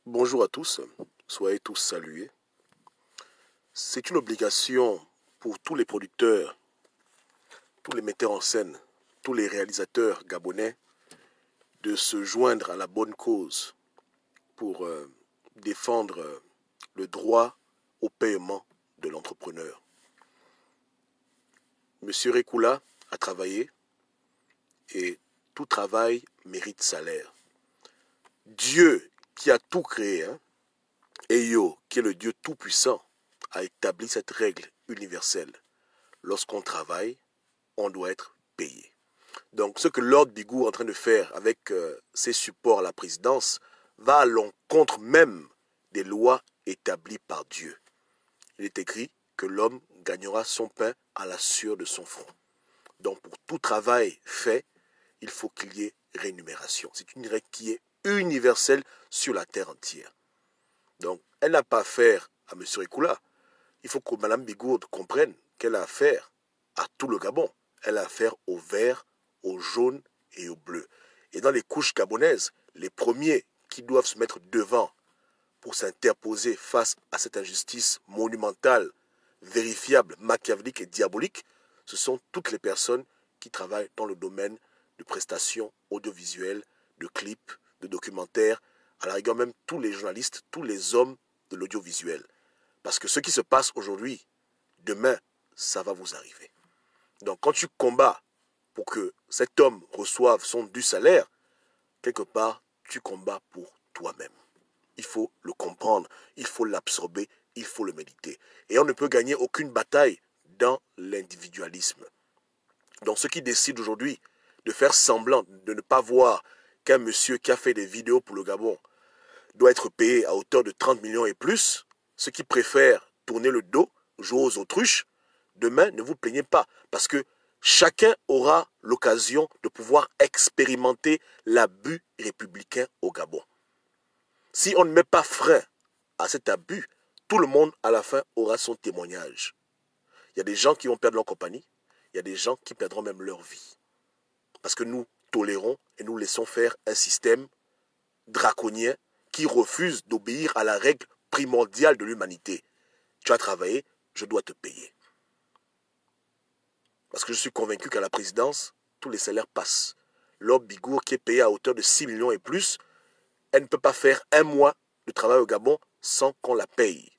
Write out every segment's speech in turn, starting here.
Bonjour à tous, soyez tous salués. C'est une obligation pour tous les producteurs, tous les metteurs en scène, tous les réalisateurs gabonais de se joindre à la bonne cause pour défendre le droit au paiement de l'entrepreneur. Monsieur Rekula a travaillé et tout travail mérite salaire. Dieu qui a tout créé, Eyo, qui est le Dieu tout-puissant, a établi cette règle universelle. Lorsqu'on travaille, on doit être payé. Donc ce que Lord Bigou est en train de faire avec ses supports à la présidence va à l'encontre même des lois établies par Dieu. Il est écrit que l'homme gagnera son pain à la sueur de son front. Donc pour tout travail fait, il faut qu'il y ait rémunération. C'est une règle qui est universelle sur la terre entière. Donc elle n'a pas affaire à M. Rekula. Il faut que Mme Bigourde comprenne qu'elle a affaire à tout le Gabon. Elle a affaire au vert, au jaune et au bleu. Et dans les couches gabonaises, les premiers qui doivent se mettre devant pour s'interposer face à cette injustice monumentale, vérifiable, machiavélique et diabolique, ce sont toutes les personnes qui travaillent dans le domaine de prestations audiovisuelles, de clips, de documentaires, à la rigueur même tous les journalistes, tous les hommes de l'audiovisuel. Parce que ce qui se passe aujourd'hui, demain, ça va vous arriver. Donc quand tu combats pour que cet homme reçoive son dû salaire, quelque part, tu combats pour toi-même. Il faut le comprendre, il faut l'absorber, il faut le méditer. Et on ne peut gagner aucune bataille dans l'individualisme. Donc ceux qui décident aujourd'hui de faire semblant de ne pas voir qu'un monsieur qui a fait des vidéos pour le Gabon doit être payé à hauteur de 30 millions et plus, ceux qui préfèrent tourner le dos, jouer aux autruches, demain, ne vous plaignez pas, parce que chacun aura l'occasion de pouvoir expérimenter l'abus républicain au Gabon. Si on ne met pas frein à cet abus, tout le monde, à la fin, aura son témoignage. Il y a des gens qui vont perdre leur compagnie, il y a des gens qui perdront même leur vie. Parce que nous tolérons et nous laissons faire un système draconien qui refuse d'obéir à la règle primordiale de l'humanité. Tu as travaillé, je dois te payer. Parce que je suis convaincu qu'à la présidence, tous les salaires passent. Lord Bigour, qui est payé à hauteur de 6 millions et plus, elle ne peut pas faire un mois de travail au Gabon sans qu'on la paye.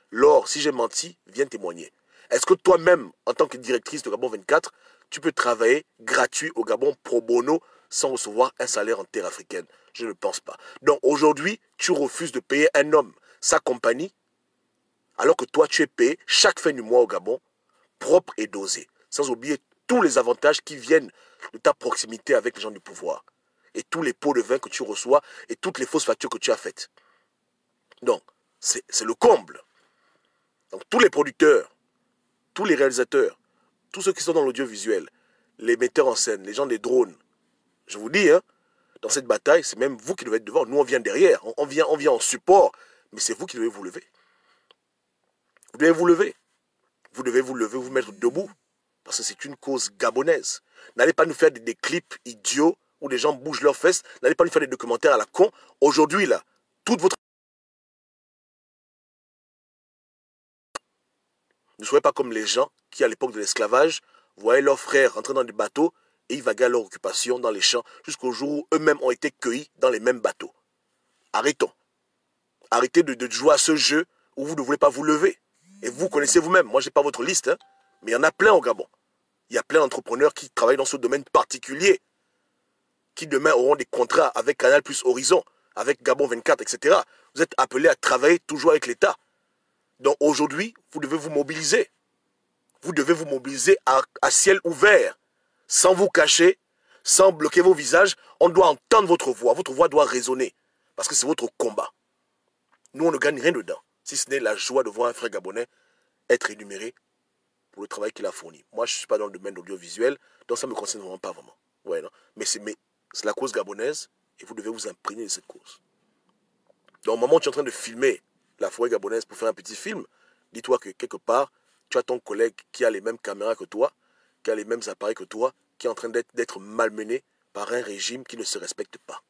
Laure, si j'ai menti, viens témoigner. Est-ce que toi-même, en tant que directrice de Gabon 24, tu peux travailler gratuit au Gabon pro bono sans recevoir un salaire en terre africaine? Je ne pense pas. Donc aujourd'hui, tu refuses de payer un homme sa compagnie, alors que toi, tu es payé chaque fin du mois au Gabon, propre et dosé, sans oublier tous les avantages qui viennent de ta proximité avec les gens du pouvoir, et tous les pots de vin que tu reçois, et toutes les fausses factures que tu as faites. Donc, c'est le comble. Donc, tous les producteurs, tous les réalisateurs, tous ceux qui sont dans l'audiovisuel, les metteurs en scène, les gens des drones, je vous dis, dans cette bataille, c'est même vous qui devez être devant. Nous, on vient derrière, on vient en support, mais c'est vous qui devez vous lever. Vous devez vous lever. Vous devez vous lever, vous mettre debout. Parce que c'est une cause gabonaise. N'allez pas nous faire des clips idiots où les gens bougent leurs fesses. N'allez pas nous faire des documentaires à la con. Aujourd'hui, là, toute votre... Ne soyez pas comme les gens qui, à l'époque de l'esclavage, voyaient leurs frères rentrer dans des bateaux et ils vaguaient à leur occupation dans les champs jusqu'au jour où eux-mêmes ont été cueillis dans les mêmes bateaux. Arrêtons. Arrêtez de jouer à ce jeu où vous ne voulez pas vous lever. Et vous connaissez vous-même. Moi, je n'ai pas votre liste, mais il y en a plein au Gabon. Il y a plein d'entrepreneurs qui travaillent dans ce domaine particulier, qui demain auront des contrats avec Canal plus Horizon, avec Gabon 24, etc. Vous êtes appelés à travailler toujours avec l'État. Donc aujourd'hui, vous devez vous mobiliser. Vous devez vous mobiliser à ciel ouvert, sans vous cacher, sans bloquer vos visages. On doit entendre votre voix. Votre voix doit résonner, parce que c'est votre combat. Nous, on ne gagne rien dedans, si ce n'est la joie de voir un frère gabonais être énuméré pour le travail qu'il a fourni. Moi, je ne suis pas dans le domaine de l'audiovisuel, donc ça ne me concerne vraiment pas vraiment. Ouais, non? Mais c'est la cause gabonaise, et vous devez vous imprégner de cette cause. Donc, au moment où tu es en train de filmer la forêt gabonaise pour faire un petit film, dis-toi que quelque part, tu as ton collègue qui a les mêmes caméras que toi, qui a les mêmes appareils que toi, qui est en train d'être malmené par un régime qui ne se respecte pas.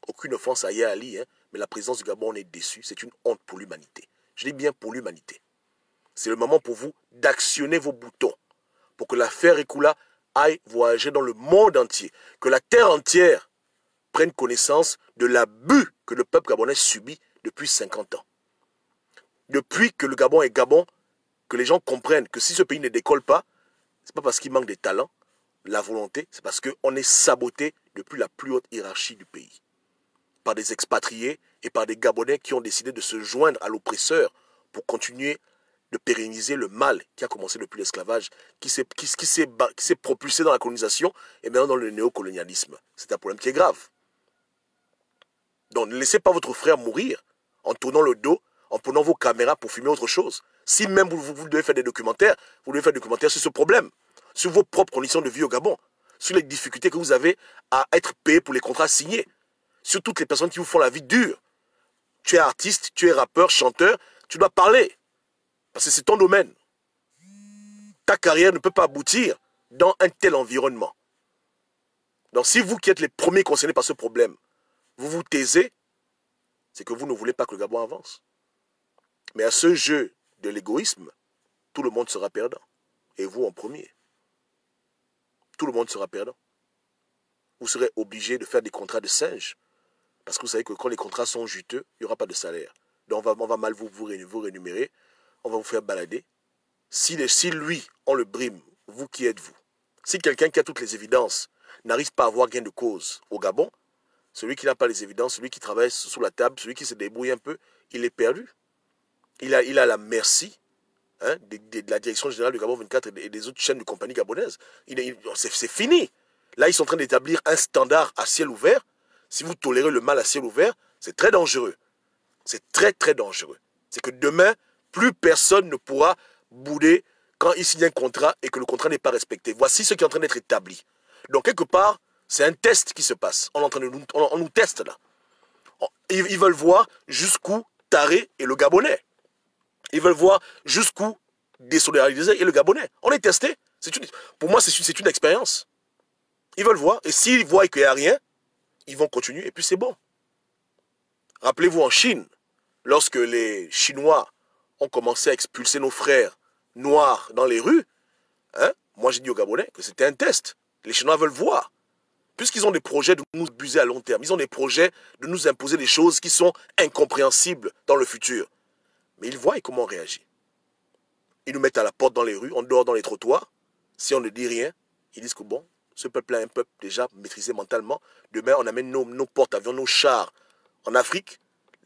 Aucune offense à Yaya Ali, hein, mais la présidence du Gabon, on est déçu. C'est une honte pour l'humanité. Je dis bien pour l'humanité. C'est le moment pour vous d'actionner vos boutons pour que l'affaire Ekula aille voyager dans le monde entier. Que la terre entière prenne connaissance de l'abus que le peuple gabonais subit depuis 50 ans. Depuis que le Gabon est Gabon, que les gens comprennent que si ce pays ne décolle pas, ce n'est pas parce qu'il manque des talents, la volonté, c'est parce qu'on est saboté depuis la plus haute hiérarchie du pays. Par des expatriés et par des Gabonais qui ont décidé de se joindre à l'oppresseur pour continuer de pérenniser le mal qui a commencé depuis l'esclavage, qui s'est propulsé dans la colonisation et maintenant dans le néocolonialisme. C'est un problème qui est grave. Donc ne laissez pas votre frère mourir en tournant le dos, en prenant vos caméras pour filmer autre chose. Si même vous devez faire des documentaires, vous devez faire des documentaires sur ce problème, sur vos propres conditions de vie au Gabon, sur les difficultés que vous avez à être payé pour les contrats signés, sur toutes les personnes qui vous font la vie dure. Tu es artiste, tu es rappeur, chanteur, tu dois parler. Parce que c'est ton domaine. Ta carrière ne peut pas aboutir dans un tel environnement. Donc si vous qui êtes les premiers concernés par ce problème, vous vous taisez, c'est que vous ne voulez pas que le Gabon avance. Mais à ce jeu de l'égoïsme, tout le monde sera perdant. Et vous en premier. Tout le monde sera perdant. Vous serez obligé de faire des contrats de singes. Parce que vous savez que quand les contrats sont juteux, il n'y aura pas de salaire. Donc on va mal vous rémunérer. On va vous faire balader. Si lui, on le brime, vous qui êtes-vous? Si quelqu'un qui a toutes les évidences n'arrive pas à avoir gain de cause au Gabon, celui qui n'a pas les évidences, celui qui travaille sous la table, celui qui se débrouille un peu, il est perdu. Il a la merci de la direction générale du Gabon 24 et des autres chaînes de compagnie gabonaises. C'est fini. Là, ils sont en train d'établir un standard à ciel ouvert. Si vous tolérez le mal à ciel ouvert, c'est très dangereux. C'est très, très dangereux. C'est que demain, plus personne ne pourra bouder quand il signe un contrat et que le contrat n'est pas respecté. Voici ce qui est en train d'être établi. Donc, quelque part, c'est un test qui se passe. On nous teste là. Ils veulent voir jusqu'où Taré et le Gabonais. Ils veulent voir jusqu'où désolidariser et le Gabonais. On est testé. Pour moi, c'est une expérience. Ils veulent voir. Et s'ils voient qu'il n'y a rien, ils vont continuer. Et puis c'est bon. Rappelez-vous en Chine, lorsque les Chinois ont commencé à expulser nos frères noirs dans les rues, moi j'ai dit aux Gabonais que c'était un test. Les Chinois veulent voir. Puisqu'ils ont des projets de nous abuser à long terme, ils ont des projets de nous imposer des choses qui sont incompréhensibles dans le futur. Mais ils voient comment on réagit. Ils nous mettent à la porte dans les rues, on dort dans les trottoirs. Si on ne dit rien, ils disent que bon, ce peuple-là est un peuple déjà maîtrisé mentalement. Demain, on amène nos porte-avions, nos chars en Afrique.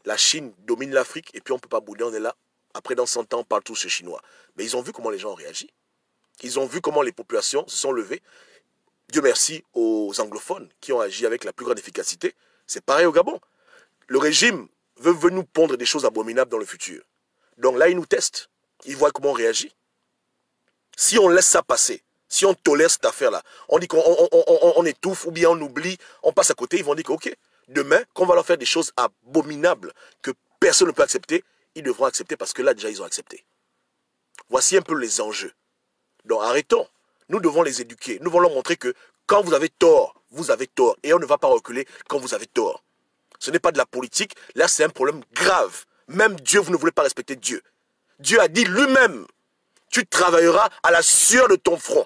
La Chine domine l'Afrique et puis on ne peut pas bouder, on est là. Après, dans 100 ans, on parle tous ce chinois. Mais ils ont vu comment les gens ont réagi. Ils ont vu comment les populations se sont levées. Dieu merci aux anglophones qui ont agi avec la plus grande efficacité. C'est pareil au Gabon. Le régime veut nous pondre des choses abominables dans le futur. Donc là, ils nous testent. Ils voient comment on réagit. Si on laisse ça passer, si on tolère cette affaire-là, on dit qu'on étouffe ou bien on oublie, on passe à côté, ils vont dire que ok, demain, quand on va leur faire des choses abominables que personne ne peut accepter, ils devront accepter parce que là, déjà, ils ont accepté. Voici un peu les enjeux. Donc arrêtons. Nous devons les éduquer. Nous devons leur montrer que quand vous avez tort, vous avez tort. Et on ne va pas reculer quand vous avez tort. Ce n'est pas de la politique. Là, c'est un problème grave. Même Dieu, vous ne voulez pas respecter Dieu. Dieu a dit lui-même, tu travailleras à la sueur de ton front.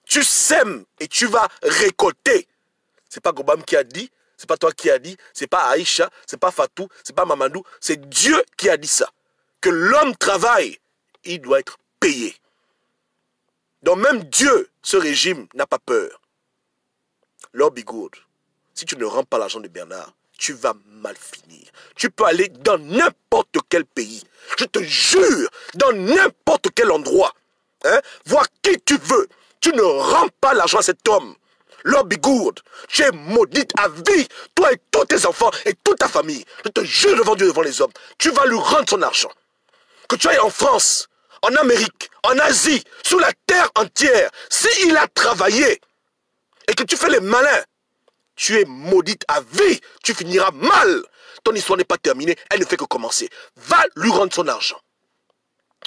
Tu sèmes et tu vas récolter. Ce n'est pas Gobam qui a dit, ce n'est pas toi qui a dit, ce n'est pas Aïcha, ce n'est pas Fatou, ce n'est pas Mamadou. C'est Dieu qui a dit ça. Que l'homme travaille, il doit être payé. Donc même Dieu, ce régime, n'a pas peur. Lord Bigoud, si tu ne rends pas l'argent de Bernard, tu vas mal finir. Tu peux aller dans n'importe quel pays. Je te jure, dans n'importe quel endroit. Voir qui tu veux. Tu ne rends pas l'argent à cet homme. Lord Bigoud, tu es maudite à vie. Toi et tous tes enfants et toute ta famille. Je te jure devant Dieu, devant les hommes. Tu vas lui rendre son argent. Que tu ailles en France, en Amérique, en Asie, sur la terre entière. S'il a travaillé et que tu fais les malins, tu es maudite à vie, tu finiras mal. Ton histoire n'est pas terminée, elle ne fait que commencer. Va lui rendre son argent.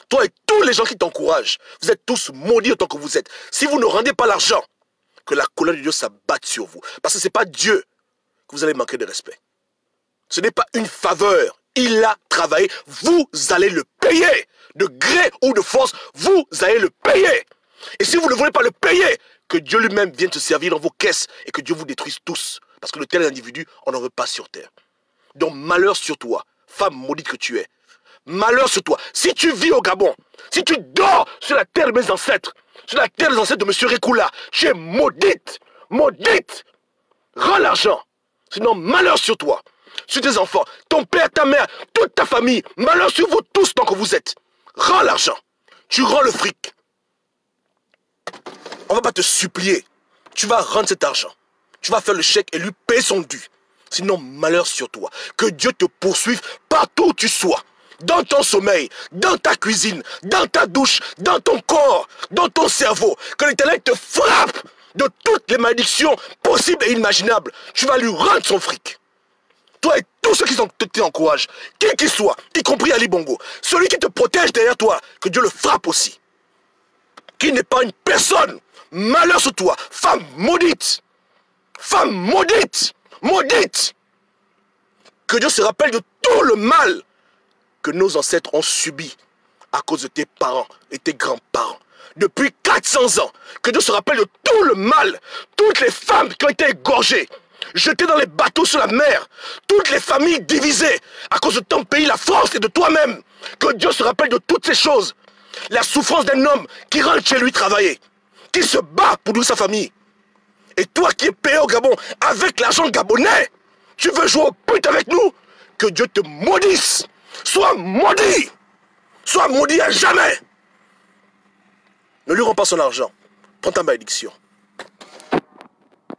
Toi et tous les gens qui t'encouragent, vous êtes tous maudits autant que vous êtes. Si vous ne rendez pas l'argent, que la colère de Dieu s'abatte sur vous. Parce que ce n'est pas Dieu que vous allez manquer de respect. Ce n'est pas une faveur. Il a travaillé. Vous allez le payer. De gré ou de force, vous allez le payer. Et si vous ne voulez pas le payer, que Dieu lui-même vienne se servir dans vos caisses et que Dieu vous détruise tous. Parce que de tels individus, on n'en veut pas sur terre. Donc malheur sur toi, femme maudite que tu es. Malheur sur toi. Si tu vis au Gabon, si tu dors sur la terre de mes ancêtres, sur la terre des ancêtres de M. Rekula, tu es maudite. Maudite. Rends l'argent. Sinon, malheur sur toi, sur tes enfants, ton père, ta mère, toute ta famille. Malheur sur vous tous tant que vous êtes. Rends l'argent. Tu rends le fric. On ne va pas te supplier. Tu vas rendre cet argent. Tu vas faire le chèque et lui payer son dû. Sinon, malheur sur toi. Que Dieu te poursuive partout où tu sois. Dans ton sommeil, dans ta cuisine, dans ta douche, dans ton corps, dans ton cerveau. Que l'Éternel te frappe de toutes les malédictions possibles et imaginables. Tu vas lui rendre son fric. Toi et tous ceux qui t'encouragent, qui qu'il soit, y compris Ali Bongo, celui qui te protège derrière toi, que Dieu le frappe aussi. Qui n'est pas une personne. Malheur sur toi, femme maudite. Femme maudite. Maudite. Que Dieu se rappelle de tout le mal que nos ancêtres ont subi à cause de tes parents et tes grands-parents. Depuis 400 ans, que Dieu se rappelle de tout le mal, toutes les femmes qui ont été égorgées, jetées dans les bateaux sur la mer, toutes les familles divisées à cause de ton pays, la France et de toi-même. Que Dieu se rappelle de toutes ces choses. La souffrance d'un homme qui rentre chez lui travailler, qui se bat pour nourrir sa famille. Et toi qui es payé au Gabon avec l'argent gabonais, tu veux jouer au pute avec nous? Que Dieu te maudisse. Sois maudit. Sois maudit à jamais. Ne lui rends pas son argent. Prends ta malédiction.